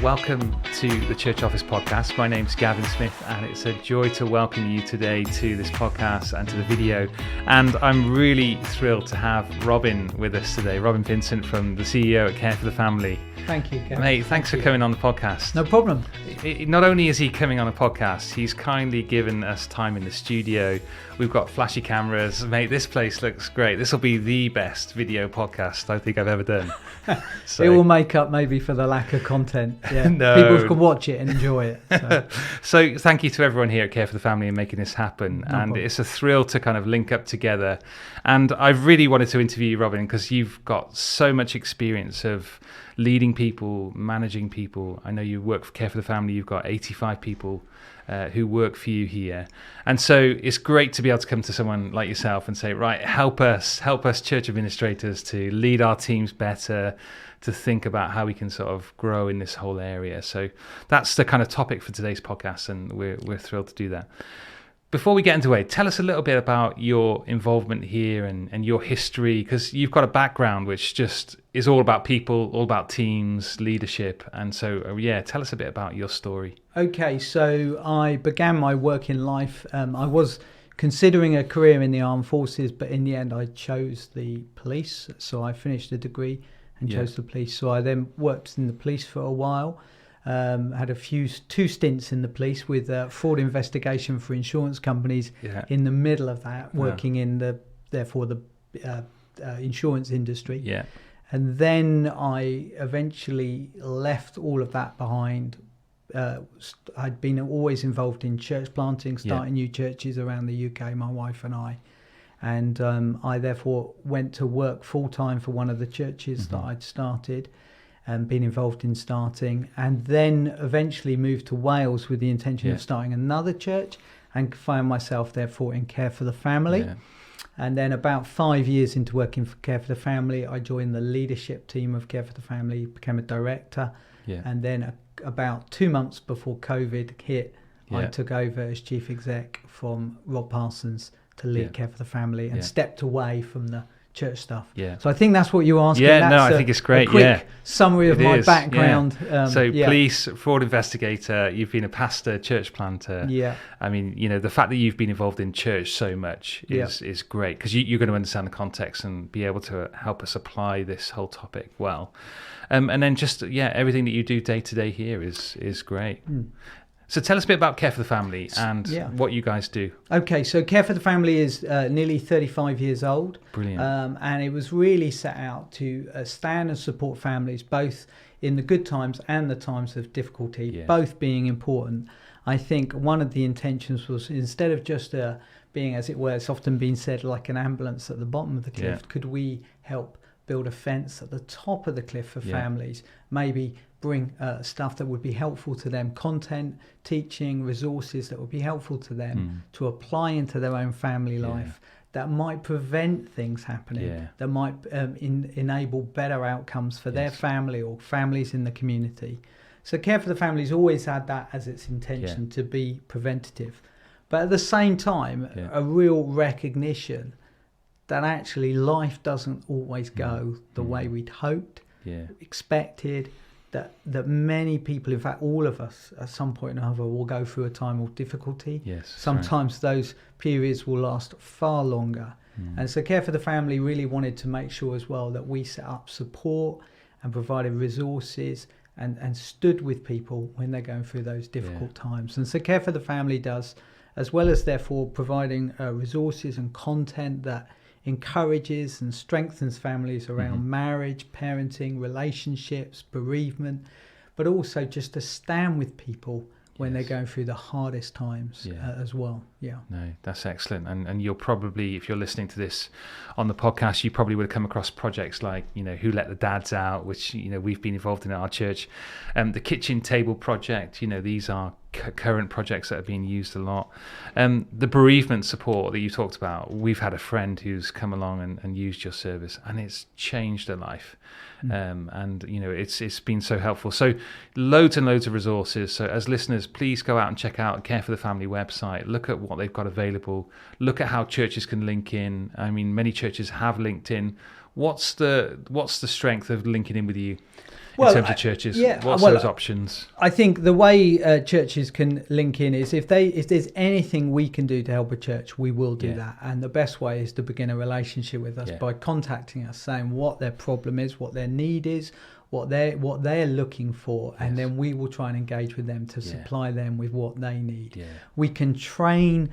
welcome to the Church Office Podcast. My name's Gavin Smith, and it's a joy to welcome you today to this podcast and to the video. And I'm really thrilled to have Robin with us today. Robin Vincent from the CEO at Care for the Family. Thank you, Gavin. Mate, thanks for coming on the podcast. No problem. Not only is he coming on a podcast, he's kindly given us time in the studio. We've got flashy cameras. Mate, this place looks great. This will be the best video podcast I think I've ever done. So. It will make up maybe for the lack of content. Yeah. No. People can watch it and enjoy it. So thank you to everyone here at Care for the Family and making this happen. No problem. It's a thrill to kind of link up together. And I really wanted to interview you, Robin, because you've got so much experience of leading people, managing people. I know you work for Care for the Family. You've got 85 people who work for you here. And so it's great to be able to come to someone like yourself and say, right, help us church administrators to lead our teams better, to think about how we can sort of grow in this whole area. So that's the kind of topic for today's podcast, and we're thrilled to do that. Before we get into it, tell us a little bit about your involvement here and your history, because you've got a background which just is all about people, all about teams, leadership. And so, tell us a bit about your story. Okay, so I began my working life. I was considering a career in the armed forces, but in the end I chose the police. So I finished a degree and chose the police. So I then worked in the police for a while. Had two stints in the police with fraud investigation for insurance companies in the middle of that, working in the insurance industry. Yeah. And then I eventually left all of that behind. I'd been always involved in church planting, starting new churches around the UK, my wife and I. And I therefore went to work full-time for one of the churches that I'd started and been involved in starting, and then eventually moved to Wales with the intention of starting another church, and found myself therefore in Care for the Family. Yeah. And then about 5 years into working for Care for the Family, I joined the leadership team of Care for the Family, became a director, and then about 2 months before COVID hit, I took over as chief exec from Rob Parsons to lead Care for the Family, and stepped away from the church stuff. Yeah. So I think that's what you're asking. Yeah, I think it's great. A quick summary of my background. Yeah. Police, fraud investigator, you've been a pastor, church planter. Yeah. I mean, the fact that you've been involved in church so much is great, because you're going to understand the context and be able to help us apply this whole topic well. And then just, everything that you do day to day here is great. So tell us a bit about Care for the Family and what you guys do. Okay, so Care for the Family is nearly 35 years old. Brilliant. And it was really set out to stand and support families, both in the good times and the times of difficulty, both being important. I think one of the intentions was, instead of just being, as it were, it's often been said, like an ambulance at the bottom of the cliff, could we help build a fence at the top of the cliff for families, maybe bring stuff that would be helpful to them, content, teaching, resources that would be helpful to them to apply into their own family life, that might prevent things happening, that might enable better outcomes for their family or families in the community. So Care for the Family's always had that as its intention, to be preventative. But at the same time, a real recognition that actually life doesn't always go the way we'd hoped, expected, that many people, in fact all of us at some point or other, will go through a time of difficulty. Sometimes those periods will last far longer. And so Care for the Family really wanted to make sure as well that we set up support and provided resources and stood with people when they're going through those difficult times. And so Care for the Family does, as well as therefore providing resources and content that encourages and strengthens families around marriage, parenting, relationships, bereavement, but also just to stand with people when they're going through the hardest times as well. No, that's excellent. And you'll probably, if you're listening to this on the podcast, you probably would have come across projects like, Who Let the Dads Out, which, we've been involved in at our church. The Kitchen Table Project, these are current projects that are being used a lot. The bereavement support that you talked about, we've had a friend who's come along and used your service, and it's changed her life. And it's been so helpful. So loads and loads of resources. So as listeners, please go out and check out Care for the Family website. Look at what they've got available. Look at how churches can link in. I mean, many churches have linked in. what's the strength of linking in with you in terms of churches? What's those options? I think the way churches can link in is if there's anything we can do to help a church, we will do that. And the best way is to begin a relationship with us by contacting us, saying what their problem is, what their need is, what they're looking for, and then we will try and engage with them to supply them with what they need. We can train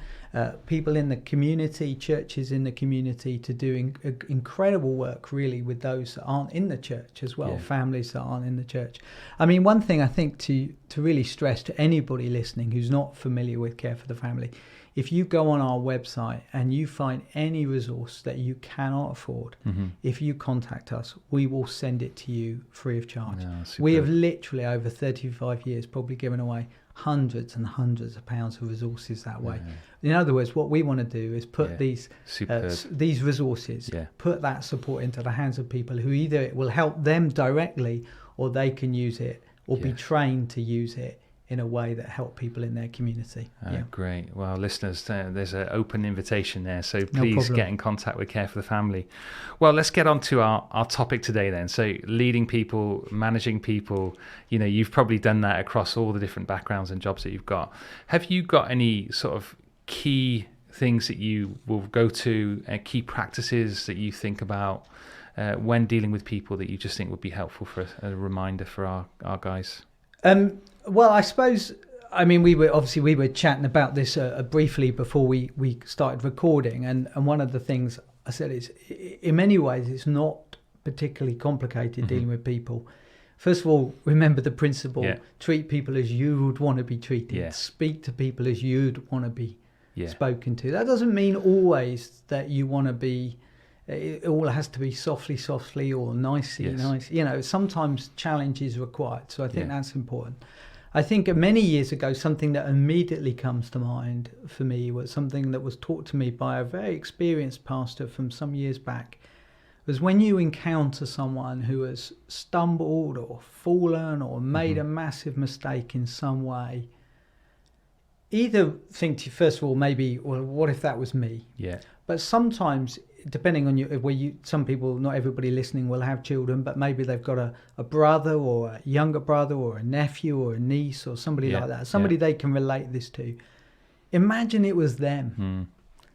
people in the community, churches in the community, to do incredible work really with those that aren't in the church as well, families that aren't in the church. I mean, one thing I think to really stress to anybody listening who's not familiar with Care for the Family, if you go on our website and you find any resource that you cannot afford, if you contact us, we will send it to you free of charge. We have literally over 35 years probably given away hundreds and hundreds of pounds of resources that way. In other words, what we want to do is put these resources, put that support into the hands of people who either it will help them directly or they can use it or be trained to use it in a way that help people in their community. Great. Well, listeners, there's an open invitation there, so please get in contact with Care for the Family. Well, let's get on to our topic today then. So leading people, managing people, you've probably done that across all the different backgrounds and jobs that you've got. Have you got any sort of key things that you will go to, key practices that you think about when dealing with people that you just think would be helpful for a reminder for our guys? Well, I suppose, we were chatting about this briefly before we started recording, and one of the things I said is, in many ways, it's not particularly complicated dealing with people. First of all, remember the principle, treat people as you would want to be treated, speak to people as you'd want to be spoken to. That doesn't mean always that you want to be, it all has to be softly or nicely. Sometimes challenge is required, so I think that's important. I think many years ago, something that immediately comes to mind for me was something that was taught to me by a very experienced pastor from some years back, was when you encounter someone who has stumbled or fallen or made a massive mistake in some way, either think to, first of all, maybe, well, what if that was me? But sometimes, depending on some people, not everybody listening will have children, but maybe they've got a brother or a younger brother or a nephew or a niece or somebody like that, somebody they can relate this to. Imagine it was them.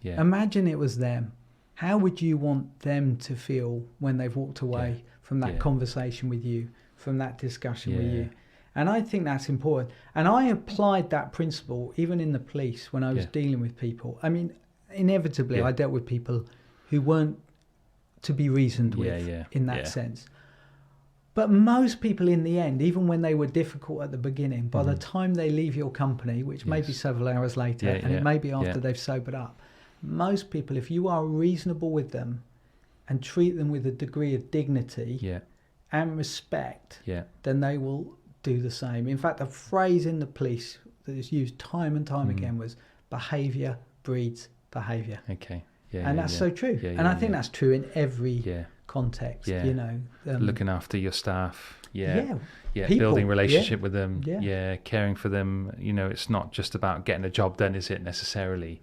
Imagine it was them. How would you want them to feel when they've walked away from that conversation with you, from that discussion with you? And I think that's important. And I applied that principle even in the police when I was dealing with people. I mean, inevitably, I dealt with people who weren't to be reasoned with in that sense. But most people in the end, even when they were difficult at the beginning, by the time they leave your company, which may be several hours later, and it may be after they've sobered up, most people, if you are reasonable with them and treat them with a degree of dignity and respect, then they will do the same. In fact, a phrase in the police that is used time and time again was, behaviour breeds behaviour. And that's so true. And I think that's true in every context, looking after your staff, people, building relationship with them, caring for them. It's not just about getting a job done, is it, necessarily?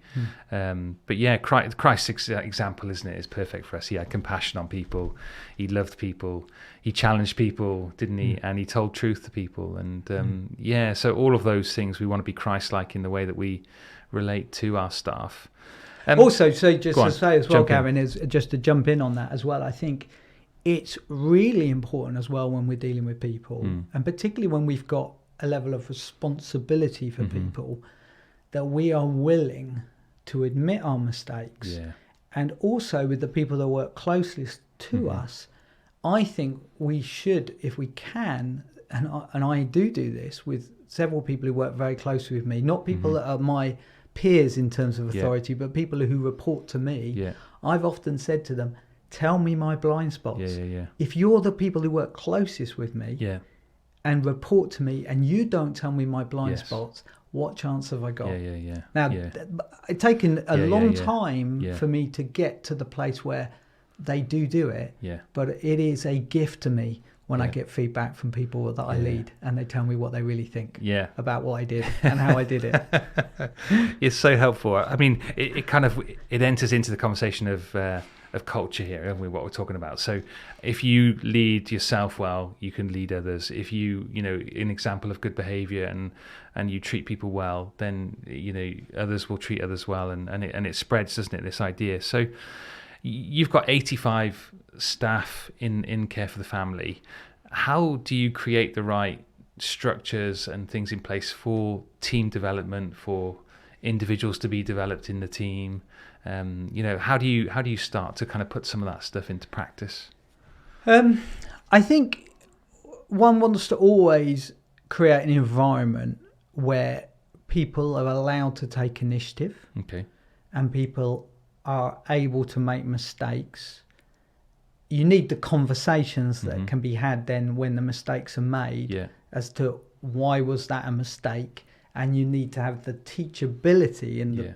But Christ's example, isn't it, is perfect for us. He had compassion on people, he loved people, he challenged people, didn't he? And he told truth to people. And so all of those things, we want to be Christ-like in the way that we relate to our staff. Also, so just to say as well, Gavin, is just to jump in on that as well, I think it's really important as well when we're dealing with people, and particularly when we've got a level of responsibility for people, that we are willing to admit our mistakes. And also with the people that work closest to us, I think we should, if we can, and I do this with several people who work very closely with me, not people that are my peers in terms of authority, but people who report to me. I've often said to them, tell me my blind spots. If you're the people who work closest with me and report to me and you don't tell me my blind spots, what chance have I got? Now, it's taken a long time for me to get to the place where they do it, but it is a gift to me when I get feedback from people that I lead and they tell me what they really think about what I did and how I did it. It's so helpful. I mean, it enters into the conversation of culture here, haven't we, what we're talking about? So if you lead yourself well, you can lead others. If you an example of good behavior and you treat people well, then others will treat others well, and it spreads, doesn't it, this idea? So you've got 85 staff in Care for the Family. How do you create the right structures and things in place for team development, for individuals to be developed in the team? How do you start to kind of put some of that stuff into practice? I think one wants to always create an environment where people are allowed to take initiative, and people are able to make mistakes. You need the conversations that can be had then when the mistakes are made as to why was that a mistake, and you need to have the teachability in the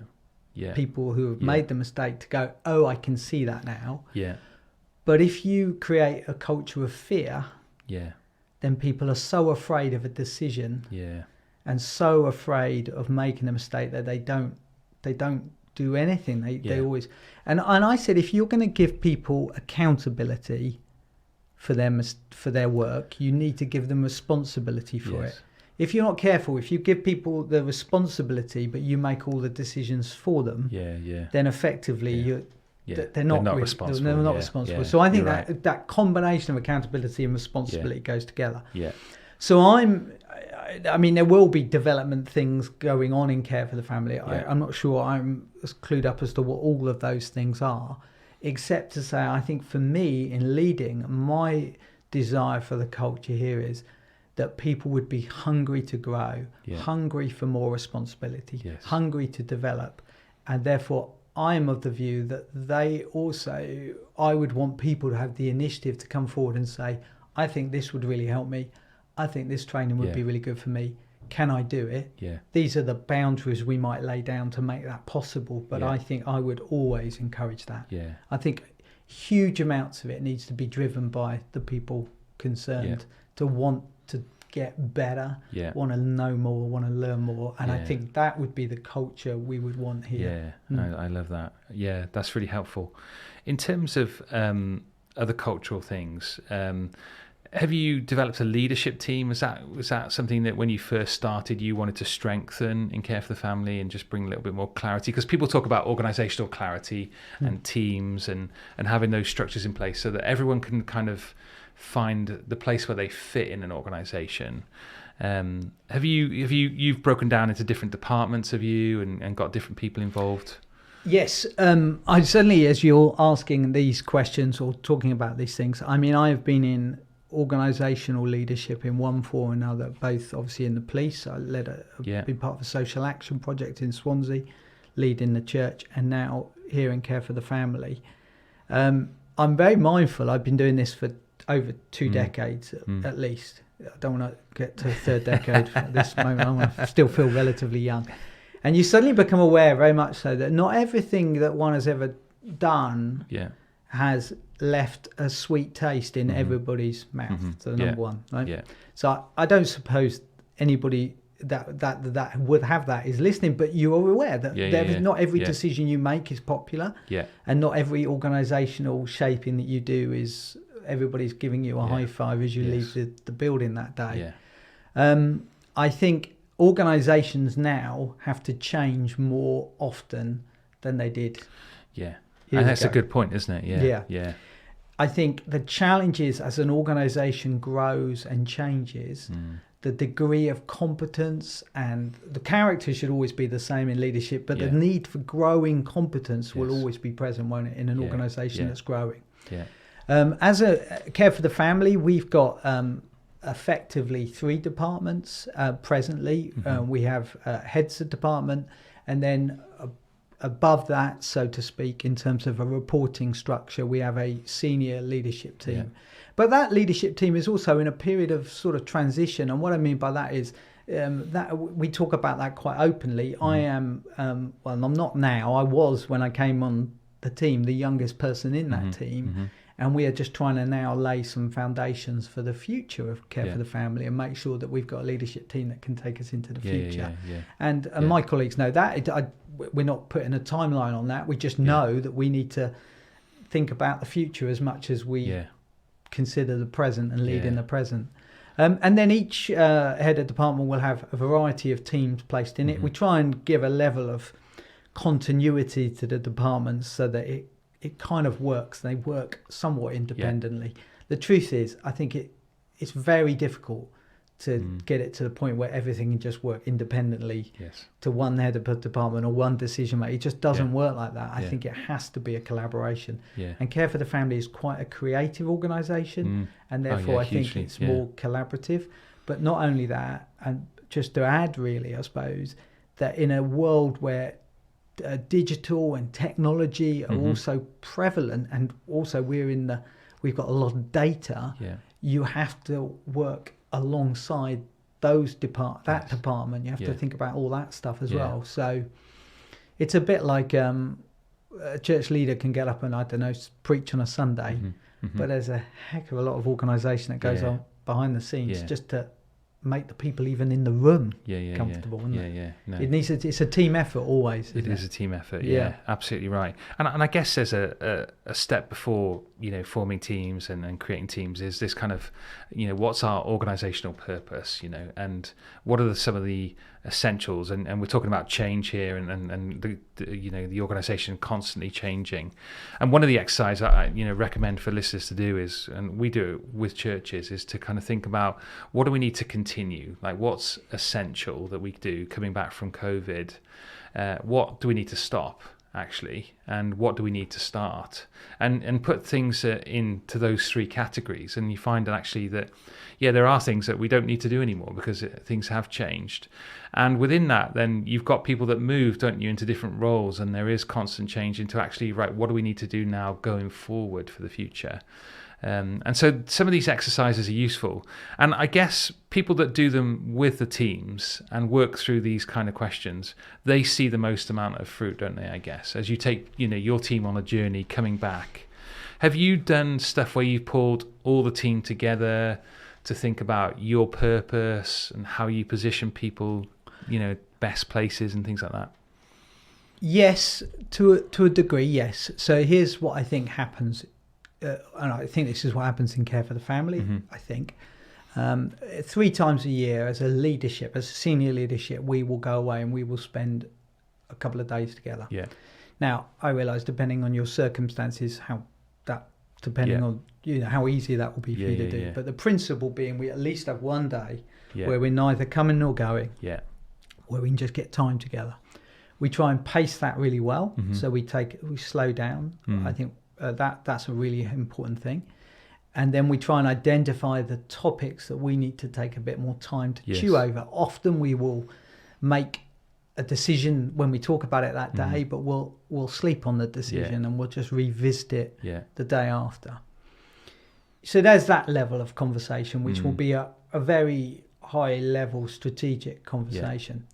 people who have made the mistake to go, oh, I can see that now. But if you create a culture of fear, then people are so afraid of a decision and so afraid of making a mistake that they don't do anything. They always and I said, if you're going to give people accountability for their work, you need to give them responsibility for it. If you're not careful, if you give people the responsibility but you make all the decisions for them, then effectively they're not responsible. They're not responsible. So I think that combination of accountability and responsibility goes together. So I mean, there will be development things going on in Care for the Family. I'm not sure I'm as clued up as to what all of those things are, except to say, I think for me in leading, my desire for the culture here is that people would be hungry to grow, hungry for more responsibility, hungry to develop. And therefore, I'm of the view that I would want people to have the initiative to come forward and say, I think this would really help me. I think this training would be really good for me. Can I do it? These are the boundaries we might lay down to make that possible. But I think I would always encourage that. I think huge amounts of it needs to be driven by the people concerned to want to get better, want to know more, want to learn more. And I think that would be the culture we would want here. I love that. Yeah, that's really helpful. In terms of other cultural things, have you developed a leadership team? Was that something that when you first started you wanted to strengthen in Care for the Family and just bring a little bit more clarity? Because people talk about organisational clarity and teams and having those structures in place so that everyone can kind of find the place where they fit in an organisation. Have you've broken down into different departments, have you, and got different people involved? Yes, I certainly, as you're asking these questions or talking about these things, I mean, I have been in organisational leadership in one form or another, both obviously in the police. I been part of a social action project in Swansea, leading the church, and now here in Care for the Family. I'm very mindful. I've been doing this for over 2 decades at least. I don't want to get to the third decade at this moment. I want to still feel relatively young. And you suddenly become aware, very much so, that not everything that one has ever done has left a sweet taste in everybody's mouth. So number one, right? So I don't suppose anybody that would have that is listening, but you are aware that not every decision you make is popular, and not every organisational shaping that you do is everybody's giving you a high five as you leave the building that day. I think organisations now have to change more often than they did. And that's a good point, isn't it? Yeah. I think the challenge is, as an organisation grows and changes, the degree of competence and the character should always be the same in leadership, but the need for growing competence will always be present, won't it, in an organisation that's growing. As a Care for the Family, we've got effectively 3 departments presently. We have heads of department, and then above that, so to speak, in terms of a reporting structure, we have a senior leadership team. But that leadership team is also in a period of sort of transition. And what I mean by that is that we talk about that quite openly. I am, well, I'm not now. I was, when I came on the team, the youngest person in that team. And we are just trying to now lay some foundations for the future of Care for the Family and make sure that we've got a leadership team that can take us into the future. And my colleagues know that. We're not putting a timeline on that. We just know that we need to think about the future as much as we consider the present and lead in the present. And then each head of department will have a variety of teams placed in it. We try and give a level of continuity to the departments so that it kind of works. They work somewhat independently. The truth is, I think it's very difficult to get it to the point where everything can just work independently to one head of a department or one decision maker. It just doesn't work like that. I think it has to be a collaboration. And Care for the Family is quite a creative organisation, and therefore I think it's more collaborative. But not only that, and just to add really, I suppose, that in a world where digital and technology are also prevalent, and also we've got a lot of data, you have to work alongside those department. You have to think about all that stuff as well. So it's a bit like a church leader can get up and, I don't know, preach on a Sunday, but there's a heck of a lot of organisation that goes on behind the scenes just to make the people even in the room comfortable. No. It's a team effort always. It is a team effort. Yeah, absolutely right. And I guess there's a step before forming teams and creating teams is this kind of what's our organisational purpose, and what are some of the essentials, and we're talking about change here, and the organisation constantly changing. And one of the exercises I recommend for listeners to do is, and we do it with churches, is to kind of think about what do we need to continue, like what's essential that we do coming back from COVID, what do we need to stop actually, and what do we need to start, and put things into those three categories. And you find that actually that there are things that we don't need to do anymore because things have changed. And within that, then you've got people that move, don't you, into different roles, and there is constant change into actually, right, what do we need to do now going forward for the future? And so some of these exercises are useful. And I guess people that do them with the teams and work through these kind of questions, they see the most amount of fruit, don't they, I guess? As you take your team on a journey coming back. Have you done stuff where you've pulled all the team together to think about your purpose and how you position people, best places and things like that? Yes, to a degree, yes. So here's what I think happens. And I think this is what happens in Care for the Family, I think. 3 times a year as a senior leadership, we will go away and we will spend a couple of days together. Yeah. Now, I realise depending on your circumstances, on how easy that will be for you to do. Yeah. But the principle being we at least have one day where we're neither coming nor going, where we can just get time together. We try and pace that really well. So we slow down. I think that's a really important thing. And then we try and identify the topics that we need to take a bit more time to chew over. Often we will make a decision when we talk about it that day, but we'll sleep on the decision and we'll just revisit it the day after. So there's that level of conversation, which will be a very high level strategic conversation.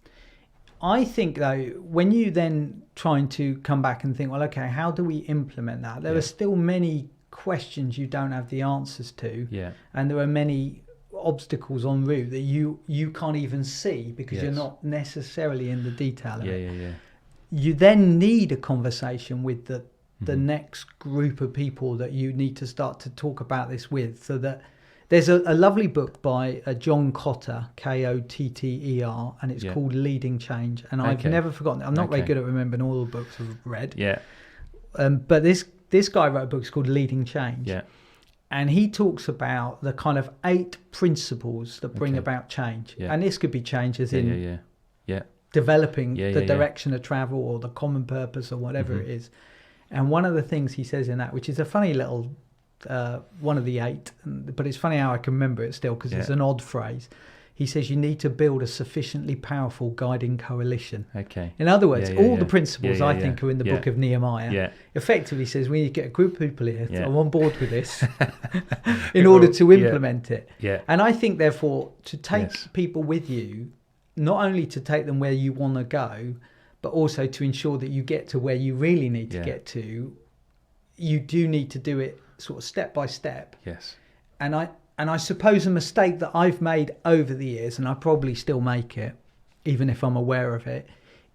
I think, though, when you then trying to come back and think, well, okay, how do we implement that? There are still many questions you don't have the answers to, and there are many obstacles en route that you can't even see because you're not necessarily in the detail of it. You then need a conversation with the next group of people that you need to start to talk about this with, so that there's a lovely book by John Kotter, Kotter, and it's called Leading Change. And I've never forgotten it. I'm not very good at remembering all the books I've read. But this guy wrote a book called Leading Change. And he talks about the kind of 8 principles that bring about change. And this could be change as in developing the direction of travel or the common purpose or whatever it is. And one of the things he says in that, which is a funny little one of the 8, but it's funny how I can remember it still because it's an odd phrase. He says you need to build a sufficiently powerful guiding coalition. In other words, all the principles I think are in the book of Nehemiah. Effectively says we need to get a group of people here that are on board with this in order to implement it. And I think, therefore, to take people with you, not only to take them where you want to go, but also to ensure that you get to where you really need to get to, you do need to do it sort of step by step. And I suppose a mistake that I've made over the years, and I probably still make it, even if I'm aware of it,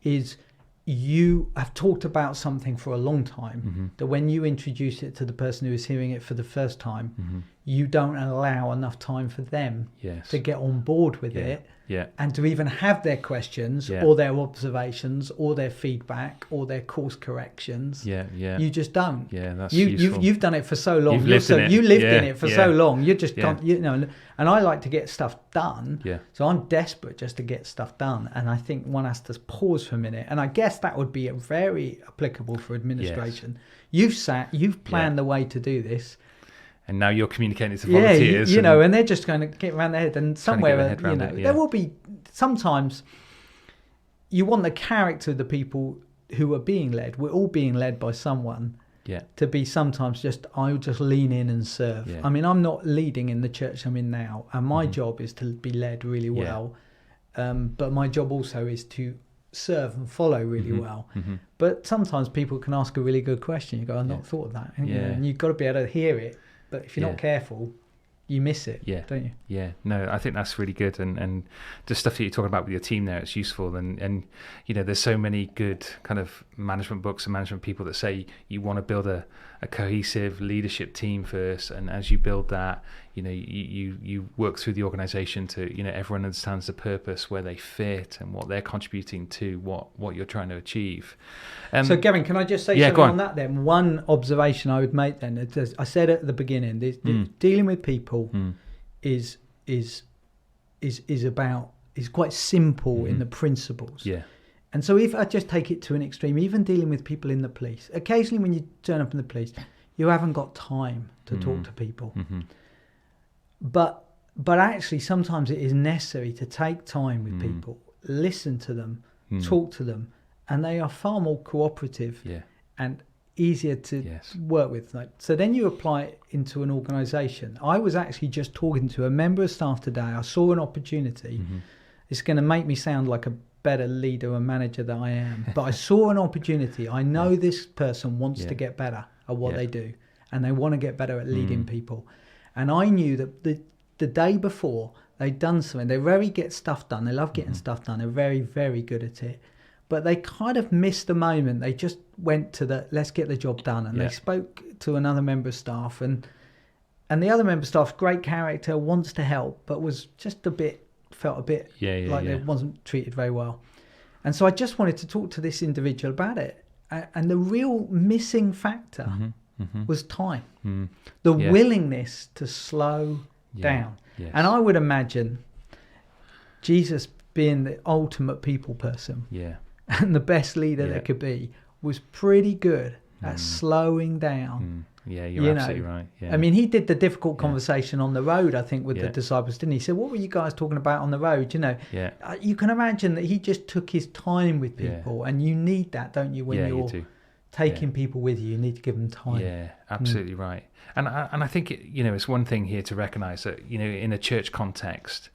is you have talked about something for a long time, mm-hmm. that when you introduce it to the person who is hearing it for the first time, mm-hmm. you don't allow enough time for them yes. to get on board with it, yeah. and to even have their questions Yeah. or their observations or their feedback or their course corrections. Yeah. You just don't. Yeah, that's useful. You've done it for so long. You lived in it for so long. You just Yeah. can't, you know. And I like to get stuff done. Yeah. So I'm desperate just to get stuff done. And I think one has to pause for a minute. And I guess that would be very applicable for administration. Yes. You've planned the way to do this. And now you're communicating to volunteers. Yeah, you know, and they're just going to get around their head. And somewhere, there will be, sometimes you want the character of the people who are being led. We're all being led by someone. Yeah. To be sometimes just, I'll just lean in and serve. Yeah. I mean, I'm not leading in the church I'm in now. And my job is to be led really well. But my job also is to serve and follow really well. Mm-hmm. But sometimes people can ask a really good question. You go, I've not thought of that. And, and you've got to be able to hear it. But if you're not careful, you miss it, don't you? Yeah, no, I think that's really good. And the stuff that you're talking about with your team there, it's useful. And you know, there's so many good kind of management books and management people that say you want to build a cohesive leadership team first. And as you build that, you know, you work through the organization to, you know, everyone understands the purpose, where they fit and what they're contributing to, what you're trying to achieve. So Gavin, can I just say something on that then? One observation I would make then, I said at the beginning, dealing with people is quite simple in the principles. Yeah. And so if I just take it to an extreme, even dealing with people in the police, occasionally when you turn up in the police, you haven't got time to talk to people. Mm-hmm. But actually sometimes it is necessary to take time with people, listen to them, talk to them, and they are far more cooperative and easier to work with. So then you apply it into an organisation. I was actually just talking to a member of staff today. I saw an opportunity. It's going to make me sound like a better leader and manager than I am, but I saw an opportunity. I know this person wants to get better at what they do, and they want to get better at leading people. And I knew that the day before they'd done something. They very get stuff done. They love getting stuff done. They're very, very good at it. But they kind of missed the moment. They just went to let's get the job done. And they spoke to another member of staff. And the other member of staff, great character, wants to help, but was just felt a bit like they wasn't treated very well. And so I just wanted to talk to this individual about it. And the real missing factor was time. The willingness to slow down. Yes. And I would imagine Jesus, being the ultimate people person and the best leader there could be, was pretty good at slowing down. Yeah, you're absolutely right. Yeah. I mean, he did the difficult conversation on the road, I think, with the disciples, didn't he? He said, what were you guys talking about on the road? You know, you can imagine that he just took his time with people, and you need that, don't you, when you're taking people with you? You need to give them time. Yeah, absolutely right. And I think, it's one thing here to recognize that, in a church context,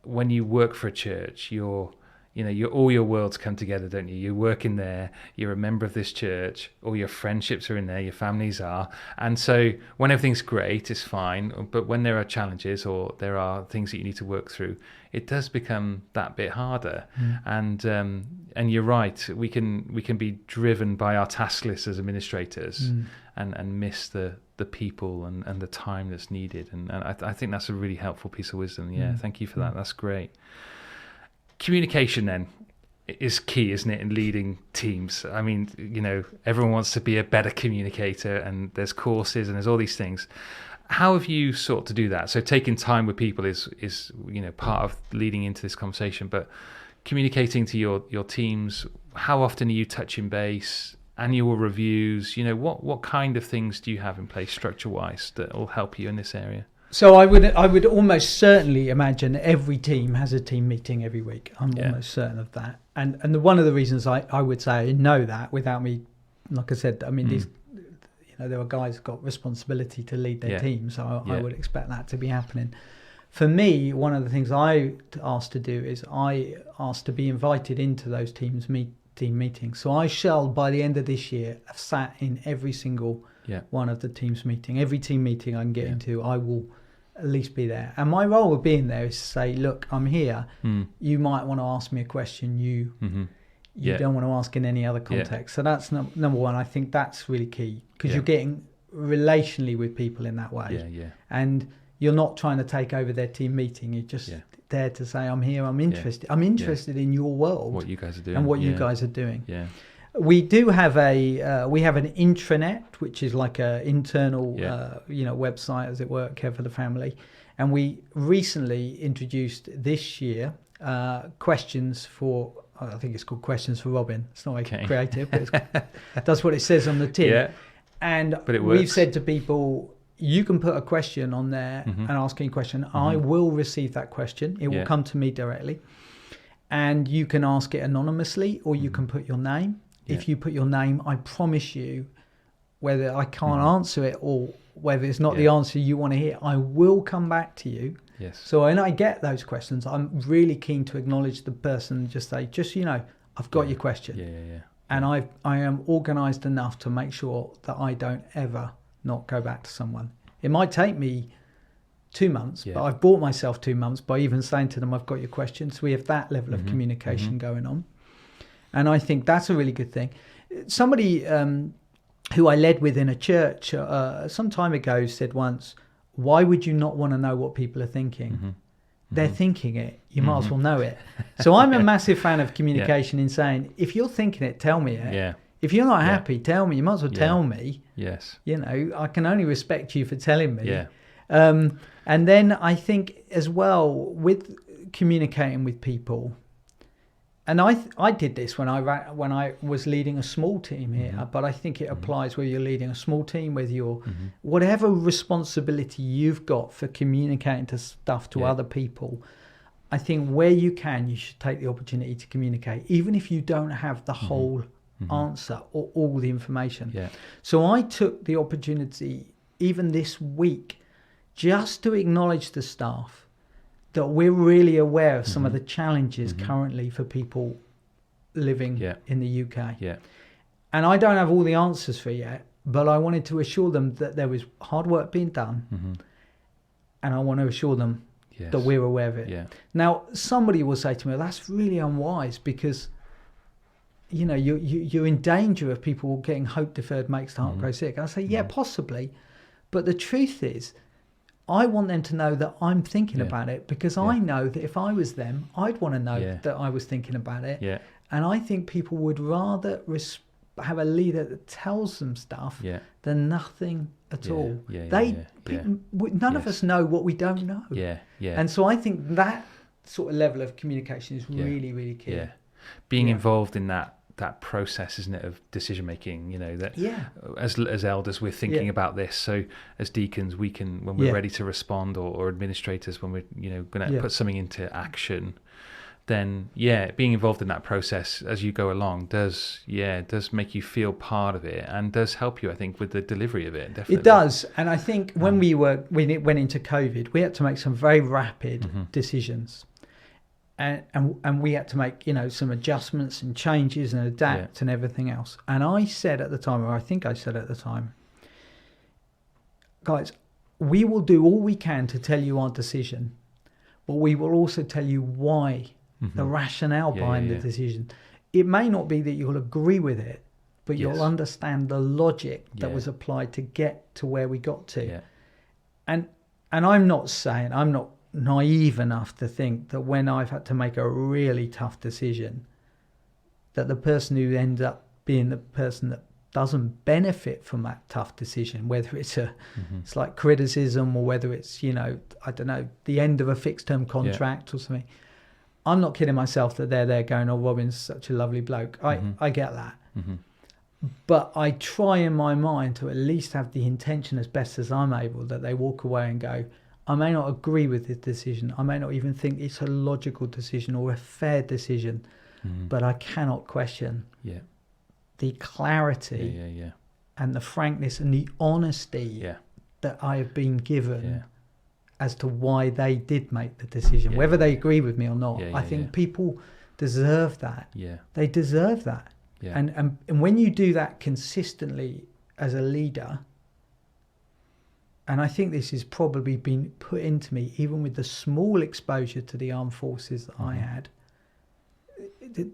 when you work for a church, all your worlds come together, don't you? You're working there, you're a member of this church, all your friendships are in there, your families are. And so when everything's great, it's fine. But when there are challenges or there are things that you need to work through, it does become that bit harder. And you're right, we can be driven by our task list as administrators and miss the people and the time that's needed. And I think that's a really helpful piece of wisdom. Yeah, thank you for that. That's great. Communication then is key, isn't it, in leading teams? I mean, everyone wants to be a better communicator, and there's courses and there's all these things. How have you sought to do that? So taking time with people is part of leading into this conversation, but communicating to your teams, how often are you touching base? Annual reviews, what kind of things do you have in place structure-wise that will help you in this area? So I would almost certainly imagine every team has a team meeting every week. I'm almost certain of that. And one of the reasons I would say I know that without me, like I said, I mean, these, there are guys who've got responsibility to lead their team. So I would expect that to be happening. For me, one of the things I asked to do is I asked to be invited into those team meetings. So I shall, by the end of this year, have sat in every single one of the team's meeting. Every team meeting I can get into, I will at least be there. And my role of being there is to say, look, I'm here. You might want to ask me a question. you don't want to ask in any other context. So that's number one. I think that's really key, because you're getting relationally with people in that way. And you're not trying to take over their team meeting. You're just there to say, I'm here, I'm interested. I'm interested in your world. What you guys are doing. And what you guys are doing. Yeah. We do have we have an intranet, which is like a internal, website, as it were, Care for the Family. And we recently introduced this year questions for, I think it's called Questions for Robin. It's not very creative, but it does what it says on the tin. Yeah. But we've said to people, you can put a question on there and ask any question. I will receive that question. It will come to me directly. And you can ask it anonymously, or you can put your name. If you put your name, I promise you, whether I can't answer it or whether it's not the answer you want to hear, I will come back to you. Yes. So when I get those questions, I'm really keen to acknowledge the person and just say, I've got your question. Yeah. And I am organised enough to make sure that I don't ever not go back to someone. It might take me 2 months, but I've bought myself 2 months by even saying to them, I've got your questions. We have that level of communication going on. And I think that's a really good thing. Somebody who I led with in a church some time ago said once, why would you not want to know what people are thinking? They're thinking it. You might as well know it. So I'm a massive fan of communication in saying, if you're thinking it, tell me it. Yeah. If you're not happy, tell me. You might as well tell me. Yes. I can only respect you for telling me. Yeah. And then I think as well with communicating with people, and I did this when I was leading a small team here, but I think it applies whether you're leading a small team, whether you're whatever responsibility you've got for communicating to stuff to other people. I think where you can, you should take the opportunity to communicate, even if you don't have the whole answer or all the information. Yeah. So I took the opportunity, even this week, just to acknowledge the staff that we're really aware of some of the challenges currently for people living in the UK. Yeah. And I don't have all the answers for it yet, but I wanted to assure them that there was hard work being done, and I want to assure them that we're aware of it. Yeah. Now, somebody will say to me, that's really unwise, because you're in danger of people getting hope deferred makes the heart grow sick. I say, possibly. But the truth is, I want them to know that I'm thinking about it, because I know that if I was them, I'd want to know that I was thinking about it. Yeah. And I think people would rather have a leader that tells them stuff than nothing at all. None of us know what we don't know. Yeah. And so I think that sort of level of communication is really, really key. Yeah. Being involved in that process, isn't it, of decision making, as elders we're thinking about this, so as deacons we can, when we're ready to respond, or administrators when we're going to put something into action, then being involved in that process as you go along does make you feel part of it, and does help you, I think, with the delivery of it. Definitely. It does. And I think when it went into COVID, we had to make some very rapid decisions. And we had to make, some adjustments and changes and adapt and everything else. And I said at the time, or I think I said at the time, guys, we will do all we can to tell you our decision, but we will also tell you why, the rationale behind the decision. It may not be that you'll agree with it, but you'll understand the logic that was applied to get to where we got to. Yeah. And I'm not naive enough to think that when I've had to make a really tough decision, that the person who ends up being the person that doesn't benefit from that tough decision, whether it's it's like criticism, or whether it's I don't know, the end of a fixed term contract or something, I'm not kidding myself that they're there going, oh, Robin's such a lovely bloke. I get that. But I try in my mind to at least have the intention, as best as I'm able, that they walk away and go, I may not agree with this decision. I may not even think it's a logical decision or a fair decision, but I cannot question the clarity and the frankness and the honesty that I have been given as to why they did make the decision, whether they agree with me or not. I think people deserve that. Yeah. They deserve that. Yeah. And when you do that consistently as a leader, and I think this has probably been put into me, even with the small exposure to the armed forces that I had,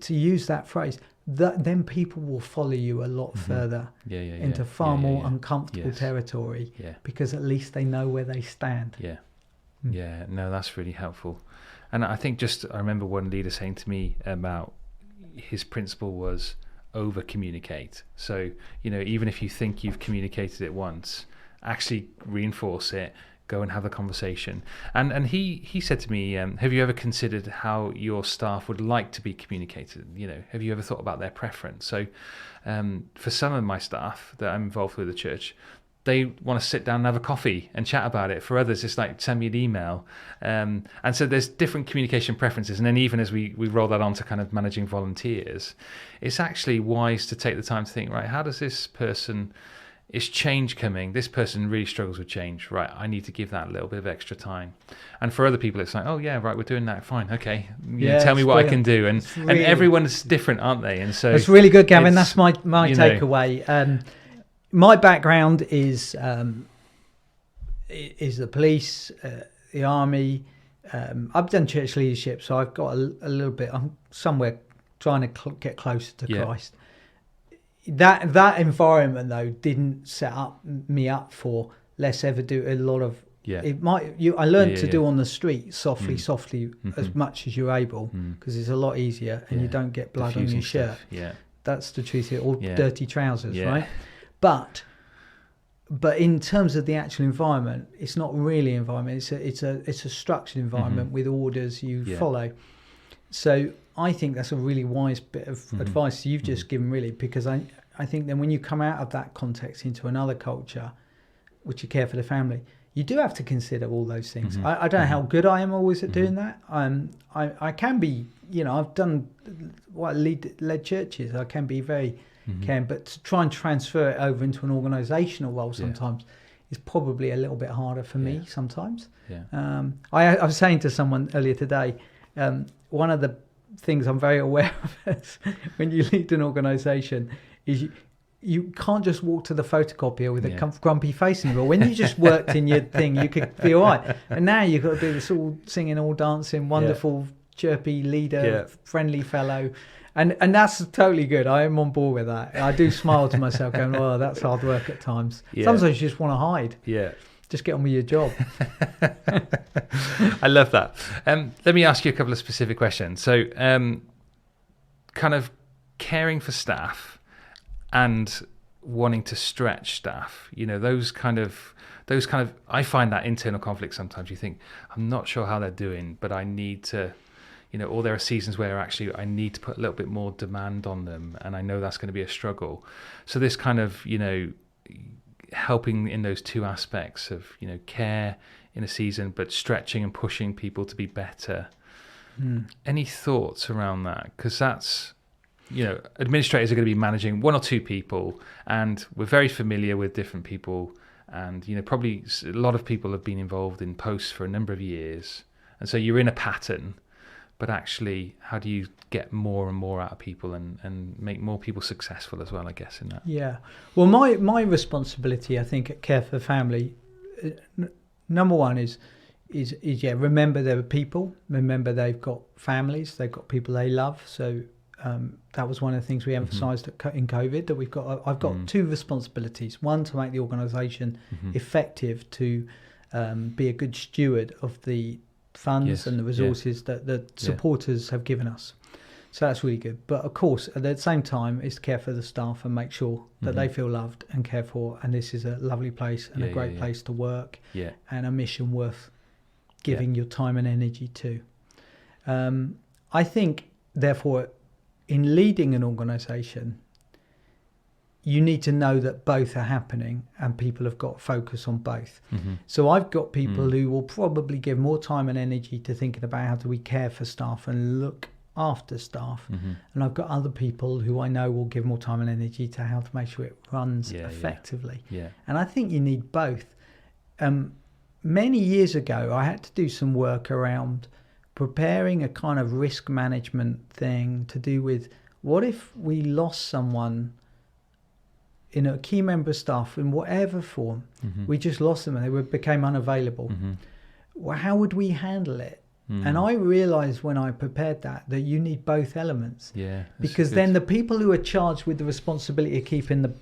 to use that phrase, then people will follow you a lot further into far more uncomfortable territory because at least they know where they stand. Yeah, no, that's really helpful. And I think I remember one leader saying to me about his principle was over communicate. So, even if you think you've communicated it once, actually reinforce it, go and have a conversation. And he said to me, have you ever considered how your staff would like to be communicated? Have you ever thought about their preference? So for some of my staff that I'm involved with the church, they want to sit down and have a coffee and chat about it. For others, it's like, send me an email. And so there's different communication preferences. And then even as we roll that on to kind of managing volunteers, it's actually wise to take the time to think, right, how does this person, is change coming? This person really struggles with change. Right, I need to give that a little bit of extra time. And for other people, it's like, oh yeah, right, we're doing that. Fine, okay. Tell me what I can do. And everyone's different, aren't they? And so it's really good, Gavin. That's my takeaway. My background is the police, the army. I've done church leadership, so I've got a little bit. I'm somewhere trying to get closer to Christ. That environment though didn't set me up for let's ever do a lot of. It might. I learned to do on the street softly, as much as you're able, because it's a lot easier, and you don't get blood on your shirt. That's the truth. Or dirty trousers, right? But in terms of the actual environment, it's not really an environment. It's a structured environment with orders you follow. So I think that's a really wise bit of advice you've just given, really, because I think then when you come out of that context into another culture, which you care for the family, you do have to consider all those things. I don't know how good I am always at doing that. I can be, I've done led churches. I can be very but to try and transfer it over into an organisational role sometimes is probably a little bit harder for me sometimes. I was saying to someone earlier today, one of the things I'm very aware of is when you lead an organisation is you can't just walk to the photocopier with a grumpy face anymore. When you just worked in your thing, you could be all right. And now you've got to be this all singing, all dancing, wonderful, chirpy leader, friendly fellow. And that's totally good. I am on board with that. I do smile to myself going, oh, that's hard work at times. Sometimes you just want to hide. Just get on with your job. I love that. Let me ask you a couple of specific questions. So kind of caring for staff and wanting to stretch staff, those kind of, I find that internal conflict sometimes. You think, I'm not sure how they're doing, but I need to, or there are seasons where actually I need to put a little bit more demand on them, and I know that's going to be a struggle. So this kind of, helping in those two aspects of, care in a season, but stretching and pushing people to be better. Any thoughts around that? Because that's, administrators are going to be managing one or two people, and we're very familiar with different people, and, probably a lot of people have been involved in posts for a number of years. And so you're in a pattern. But actually, how do you get more and more out of people and make more people successful as well, I guess, in that? Yeah. Well, my responsibility, I think, at Care for the Family, number one is remember there are people. Remember they've got families. They've got people they love. So that was one of the things we emphasised in COVID, that I've got two responsibilities. One, to make the organisation effective, to be a good steward of the funds and the resources that the supporters have given us. So that's really good. But of course, at the same time, is to care for the staff and make sure that they feel loved and cared for. And this is a lovely place and a great place to work and a mission worth giving your time and energy to. I think, therefore, in leading an organisation, you need to know that both are happening and people have got focus on both. So I've got people who will probably give more time and energy to thinking about how do we care for staff and look after staff. And I've got other people who I know will give more time and energy to how to make sure it runs effectively. And I think you need both. Many years ago, I had to do some work around preparing a kind of risk management thing to do with what if we lost someone in a key member of staff in whatever form, we just lost them and they became unavailable. Well, how would we handle it? And I realized when I prepared that you need both elements. Yeah. Because then the people who are charged with the responsibility of keeping the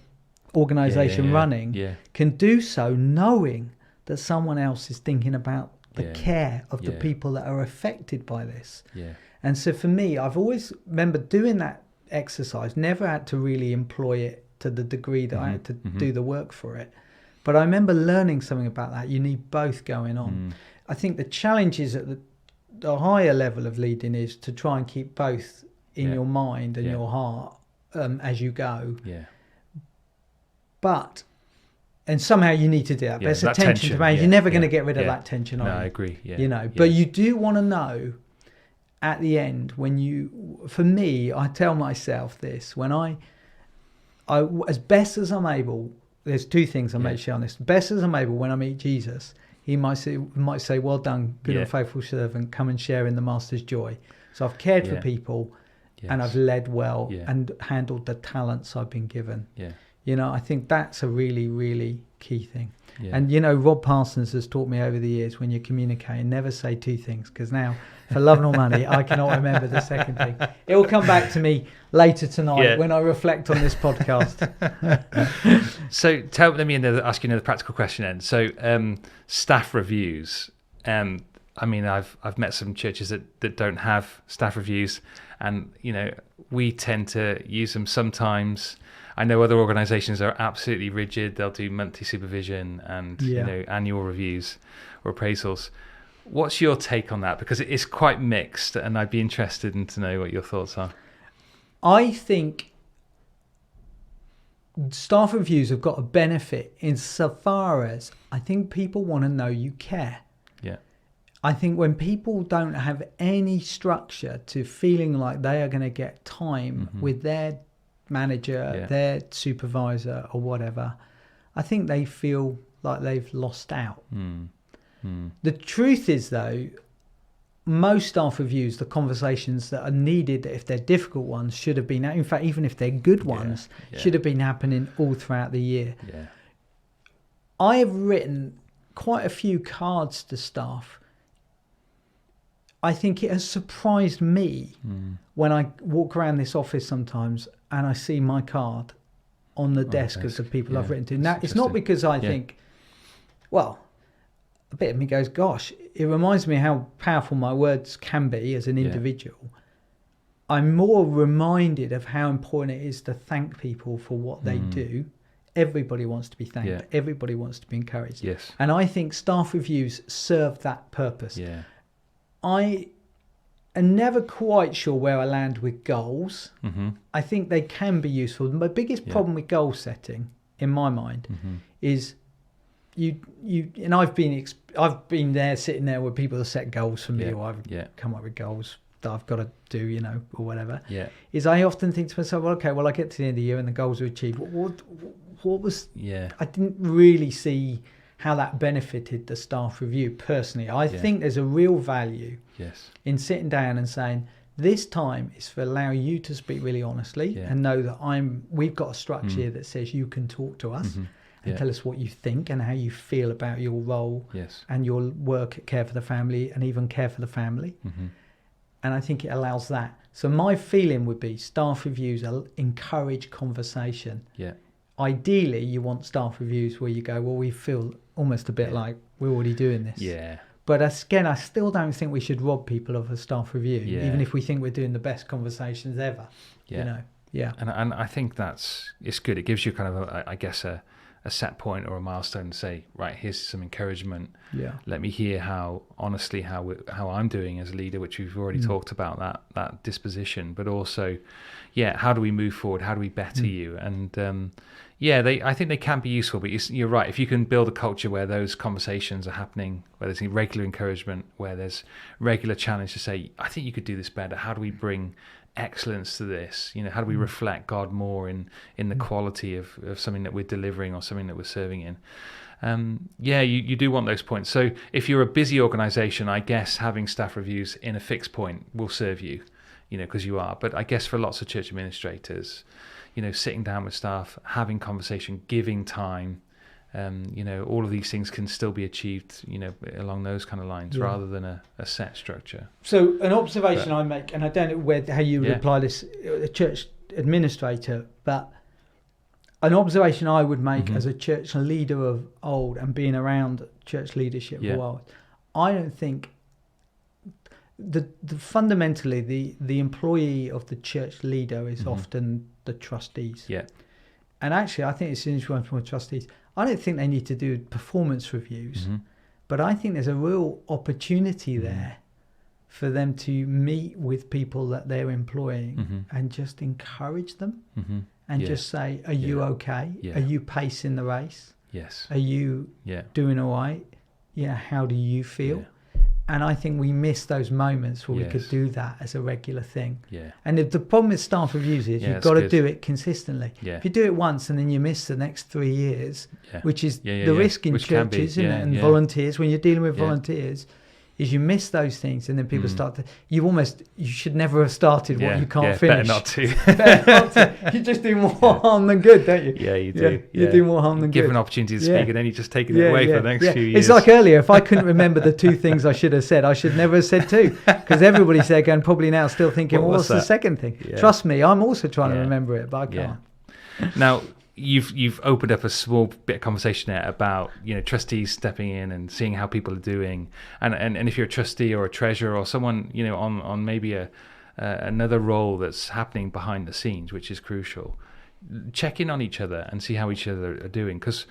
organization running can do so knowing that someone else is thinking about the care of the people that are affected by this. Yeah. And so for me, I've always remembered doing that exercise, never had to really employ it to the degree that I had to do the work for it. But I remember learning something about that. You need both going on. I think the challenge is at the higher level of leading is to try and keep both in your mind and your heart as you go. Yeah. And somehow you need to do that. There's a tension to manage. You're never going to get rid of that tension, are you? No, I agree. Yeah. You know, but you do want to know at the end for me, I tell myself this, when I as best as I'm able, there's two things I make sure on this. Best as I'm able, when I meet Jesus, he might say, well done, good and faithful servant, come and share in the master's joy. So I've cared for people and I've led well and handled the talents I've been given. Yeah. You know, I think that's a really, really key thing. Yeah. And, you know, Rob Parsons has taught me over the years, when you're communicating, never say two things, because now, for love nor money, I cannot remember the second thing. It will come back to me later tonight when I reflect on this podcast. So let me ask you another practical question then. So staff reviews. I mean, I've met some churches that don't have staff reviews, and, you know, we tend to use them sometimes. I know other organisations are absolutely rigid. They'll do monthly supervision and you know, annual reviews or appraisals. What's your take on that? Because it is quite mixed, and I'd be interested to know what your thoughts are. I think staff reviews have got a benefit insofar as I think people want to know you care. Yeah. I think when people don't have any structure to feeling like they are going to get time with their manager, their supervisor or whatever, I think they feel like they've lost out. The truth is, though, most staff reviews, the conversations that are needed, if they're difficult ones, should have been, in fact, even if they're good ones, should have been happening all throughout the year. I have written quite a few cards to staff. I think it has surprised me when I walk around this office sometimes and I see my card on the desk of the people I've written to. Now, it's not because I think, well, a bit of me goes, gosh, it reminds me how powerful my words can be as an individual. I'm more reminded of how important it is to thank people for what they do. Everybody wants to be thanked. Everybody wants to be encouraged. Yes. And I think staff reviews serve that purpose. Yeah. I am never quite sure where I land with goals. I think they can be useful. My biggest problem with goal setting, in my mind, is you and I've been there, sitting there with people that set goals for me, or I've come up with goals that I've got to do, you know, or whatever. Is I often think to myself, well, okay, well, I get to the end of the year and the goals are achieved. What was? I didn't really see how that benefited the staff review personally. I think there's a real value in sitting down and saying, this time is for allow you to speak really honestly and know that we've got a structure here that says you can talk to us and tell us what you think and how you feel about your role and your work at Care for the Family and even Care for the Family. And I think it allows that. So my feeling would be staff reviews encourage conversation. Ideally, you want staff reviews where you go, well, we feel almost a bit like we're already doing this. But again, I still don't think we should rob people of a staff review, even if we think we're doing the best conversations ever. You know? And I think it's good. It gives you kind of, I guess, a set point or a milestone to say, right, here's some encouragement. Let me hear how honestly how I'm doing as a leader, which we've already talked about, that disposition, but also, how do we move forward? How do we better you? And I think they can be useful, but you're right. If you can build a culture where those conversations are happening, where there's regular encouragement, where there's regular challenge to say, I think you could do this better. How do we bring excellence to this? You know, how do we reflect God more in the quality of something that we're delivering or something that we're serving in? You do want those points. So if you're a busy organisation, I guess having staff reviews in a fixed point will serve you, you know, because you are. But I guess for lots of church administrators, you know, sitting down with staff, having conversation, giving time, All of these things can still be achieved, along those kind of lines, rather than a set structure. So an observation I make, and I don't know how you would apply this, a church administrator, but an observation I would make as a church leader of old and being around church leadership for a while, I don't think the fundamentally the employee of the church leader is often the trustees. Yeah. And actually, I think it's interesting for trustees. I don't think they need to do performance reviews, but I think there's a real opportunity there for them to meet with people that they're employing and just encourage them and just say, are you okay? Yeah. Are you pacing the race? Yes. Are you doing all right? Yeah. How do you feel? Yeah. And I think we miss those moments where we could do that as a regular thing. Yeah. And if the problem with staff reviews is you've got to do it consistently. Yeah. If you do it once and then you miss the next 3 years, which is the risk in churches, isn't it? And volunteers, when you're dealing with volunteers, is you miss those things and then people start to, you should never have started what you can't finish. Better not to. You just do more harm than good, don't you? Yeah, you do. You do more harm than good. Give an opportunity to speak and then you're just taking it away for the next few years. It's like earlier, if I couldn't remember the 2 things I should have said, I should never have said 2, because everybody's there going probably now still thinking, what's the second thing? Yeah. Trust me, I'm also trying to remember it, but I can't. Now, you've opened up a small bit of conversation there about trustees stepping in and seeing how people are doing, and if you're a trustee or a treasurer or someone on maybe another role that's happening behind the scenes, which is crucial, check in on each other and see how each other are doing, because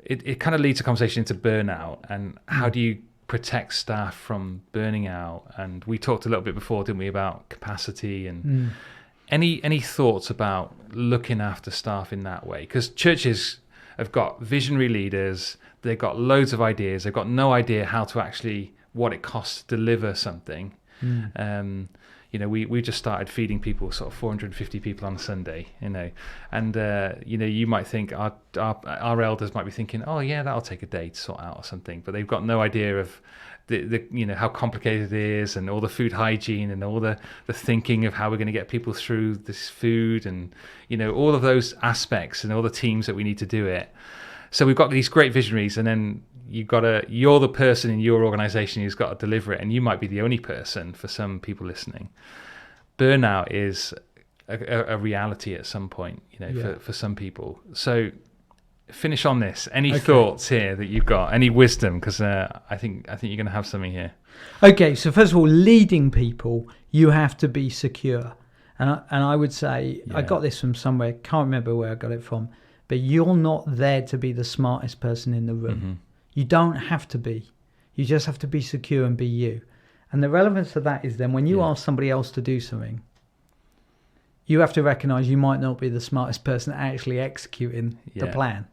it kind of leads a conversation into burnout and how do you protect staff from burning out. And we talked a little bit before, didn't we, about capacity and Any thoughts about looking after staff in that way? Because churches have got visionary leaders, they've got loads of ideas, they've got no idea how to actually, what it costs to deliver something. We just started feeding people, sort of 450 people on a Sunday, and you might think our elders might be thinking, oh yeah, that'll take a day to sort out or something, but they've got no idea of the how complicated it is, and all the food hygiene and all the thinking of how we're going to get people through this food, and all of those aspects and all the teams that we need to do it. So we've got these great visionaries, and then you're the person in your organization who's got to deliver it, and you might be the only person for some people listening. Burnout is a reality at some point, for some people. So finish on this. Any thoughts here that you've got? Any wisdom? Because I think you're going to have something here. Okay, so first of all, leading people, you have to be secure, and I would say I got this from somewhere. Can't remember where I got it from, but you're not there to be the smartest person in the room. You don't have to be. You just have to be secure and be you. And the relevance of that is then when you ask somebody else to do something, you have to recognize you might not be the smartest person actually executing the plan.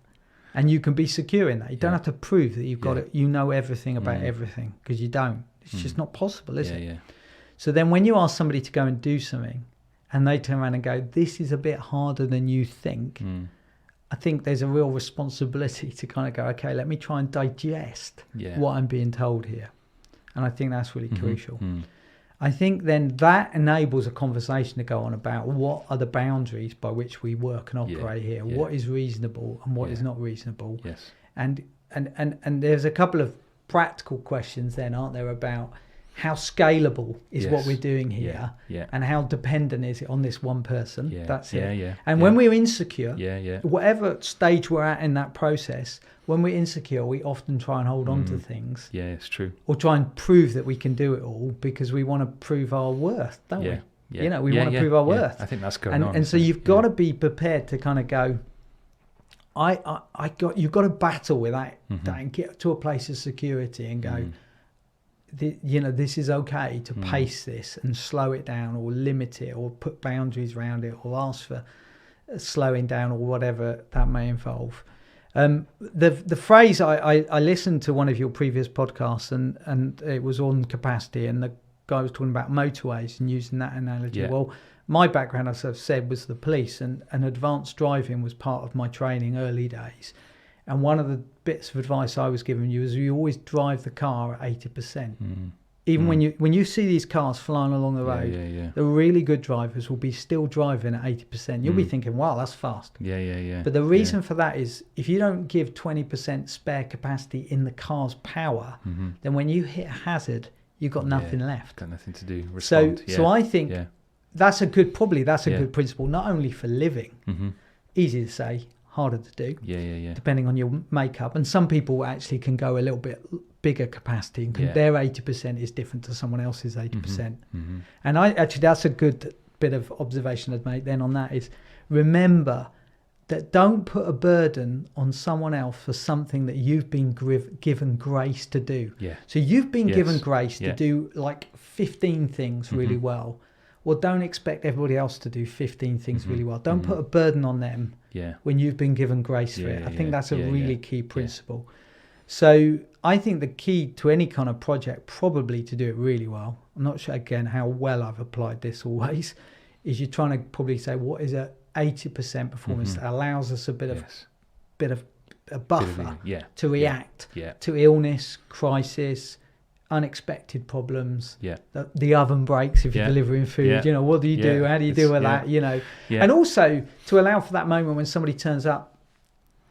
And you can be secure in that. You don't have to prove that you've got it. You know everything about everything, because you don't. It's just not possible, is it? Yeah. So then when you ask somebody to go and do something and they turn around and go, this is a bit harder than you think, I think there's a real responsibility to kind of go, okay, let me try and digest what I'm being told here. And I think that's really crucial. I think then that enables a conversation to go on about what are the boundaries by which we work and operate here. What is reasonable and what is not reasonable. Yes. And there's a couple of practical questions then, aren't there, about how scalable is what we're doing here, and how dependent is it on this one person? That's it. And when we're insecure, whatever stage we're at in that process, when we're insecure, we often try and hold on to things. Yeah, it's true. Or try and prove that we can do it all because we want to prove our worth, don't we? Yeah. We want to prove our worth. I think that's going on. And so you've got to be prepared to kind of go, you've got to battle with that and get to a place of security and go, this is okay to pace this and slow it down or limit it or put boundaries around it or ask for slowing down or whatever that may involve. The phrase, I listened to one of your previous podcasts and it was on capacity, and the guy was talking about motorways and using that analogy. Well, my background, as I've said, was the police, and advanced driving was part of my training early days. And one of the bits of advice I was giving you is you always drive the car at 80%. Even when you see these cars flying along the road, the really good drivers will be still driving at 80%. You'll be thinking, wow, that's fast. But the reason for that is if you don't give 20% spare capacity in the car's power, then when you hit a hazard, you've got nothing left. Got nothing to do. Respond. So I think that's a good principle, not only for living. Easy to say, harder to do. Depending on your makeup. And some people actually can go a little bit bigger capacity, and their 80% is different to someone else's 80%. And that's a good bit of observation I'd make then on that is remember that don't put a burden on someone else for something that you've been given grace to do. So you've been given grace to do like 15 things really well. Well, don't expect everybody else to do 15 things really well. Don't put a burden on them when you've been given grace for it. I think that's a really key principle. So I think the key to any kind of project, probably to do it really well, I'm not sure again how well I've applied this always, is you're trying to probably say what is a 80% performance that allows us a bit of a buffer to react to illness, crisis, unexpected problems. The oven breaks if you're delivering food. You know, what do you do? How do you deal with that? You know, and also to allow for that moment when somebody turns up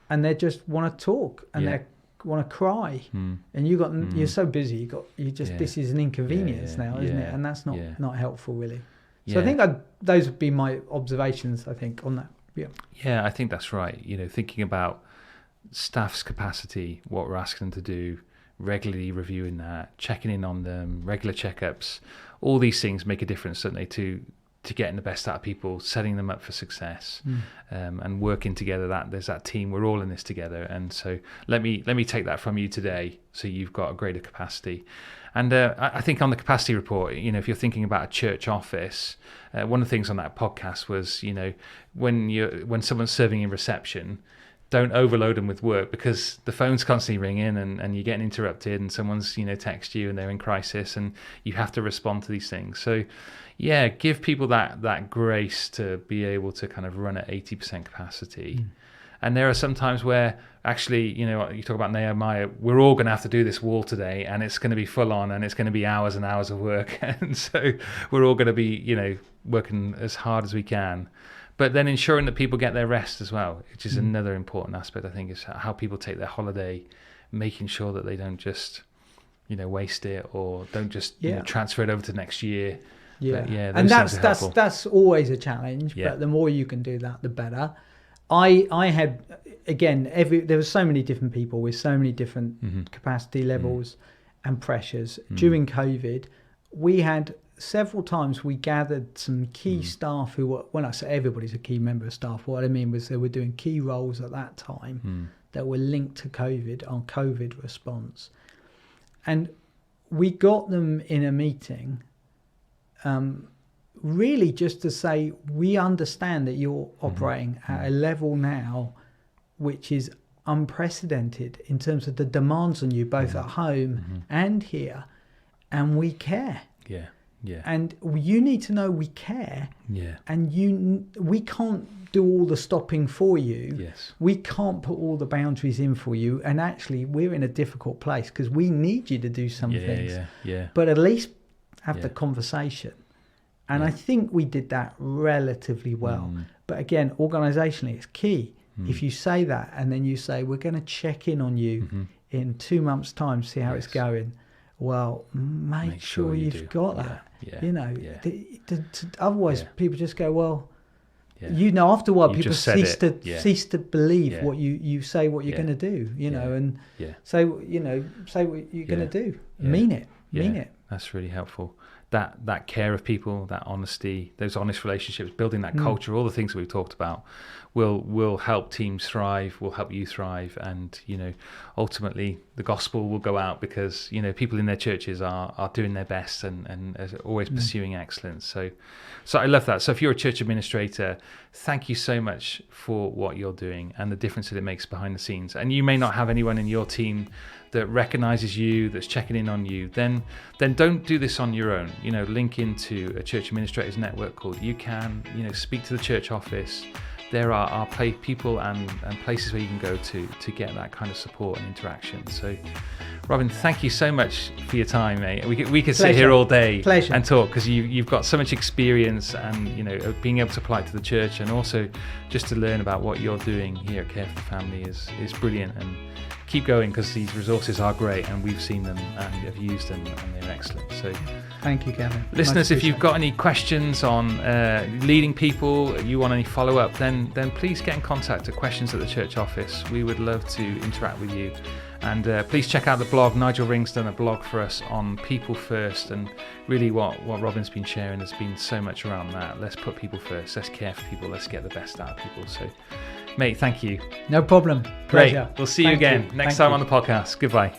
and they just want to talk and they want to cry, and you're so busy. This is an inconvenience now, isn't it? And that's not helpful really. So I think those would be my observations. I think on that. Yeah, I think that's right. You know, thinking about staff's capacity, what we're asking them to do, regularly reviewing that, checking in on them, regular checkups, all these things make a difference, don't they, to getting the best out of people, setting them up for success, and working together. There's that team. We're all in this together. And so let me take that from you today, so you've got a greater capacity. And I think on the capacity report, you know, if you're thinking about a church office, one of the things on that podcast was, you know, when someone's serving in reception, don't overload them with work, because the phone's constantly ringing and you're getting interrupted, and someone's, you know, text you and they're in crisis, and you have to respond to these things. So give people that grace to be able to kind of run at 80% capacity. And there are some times where actually, you know, you talk about Nehemiah, we're all going to have to do this wall today, and it's going to be full on, and it's going to be hours and hours of work. And so we're all going to be, you know, working as hard as we can. But then ensuring that people get their rest as well, which is another important aspect, I think, is how people take their holiday, making sure that they don't just, you know, waste it, or don't just you know, transfer it over to next year. But and that's always a challenge. But the more you can do that, the better. I had, again, there were so many different people with so many different capacity levels and pressures. During COVID, we had several times we gathered some key staff who were, when I say everybody's a key member of staff, what I mean was they were doing key roles at that time that were linked to COVID, on COVID response. And we got them in a meeting, really just to say, we understand that you're operating at a level now which is unprecedented in terms of the demands on you, both at home and here, and we care. And you need to know we care. And we can't do all the stopping for you. We can't put all the boundaries in for you. And actually, we're in a difficult place because we need you to do some things. But at least have the conversation. And I think we did that relatively well. But again, organisationally, it's key. If you say that, and then you say, we're going to check in on you in 2 months' time, see how it's going. Well, make sure you've got that. You know, otherwise people just go, well, you know, after a while people cease to believe what you say, what you're going to do, you know, and say what you're going to do. Mean it. That's really helpful. That care of people, that honesty, those honest relationships, building that culture, all the things that we've talked about will help teams thrive, will help you thrive. And, you know, ultimately the gospel will go out because, you know, people in their churches are doing their best and are always pursuing excellence. So I love that. So if you're a church administrator, thank you so much for what you're doing and the difference that it makes behind the scenes. And you may not have anyone in your team that recognizes you, that's checking in on you, then don't do this on your own. You know, link into a church administrators network called You Can, you know, speak to the church office, there are people and places where you can go to get that kind of support and interaction. So Robin, thank you so much for your time, mate. We could sit here all day and talk, because you've got so much experience, and being able to apply it to the church, and also just to learn about what you're doing here at Care for the Family is brilliant. And keep going, because these resources are great, and we've seen them and have used them, and they're excellent. So thank you, Gavin. Listeners, if you've got any questions on leading people, you want any follow-up, then please get in contact at questions at the church office. We would love to interact with you. And please check out the blog. Nigel Ring's done a blog for us on people first, and really what Robin's been sharing has been so much around that. Let's put people first, let's care for people, let's get the best out of people. So, mate, thank you. No problem. Great. Pleasure. We'll see you again next time on the podcast. Goodbye.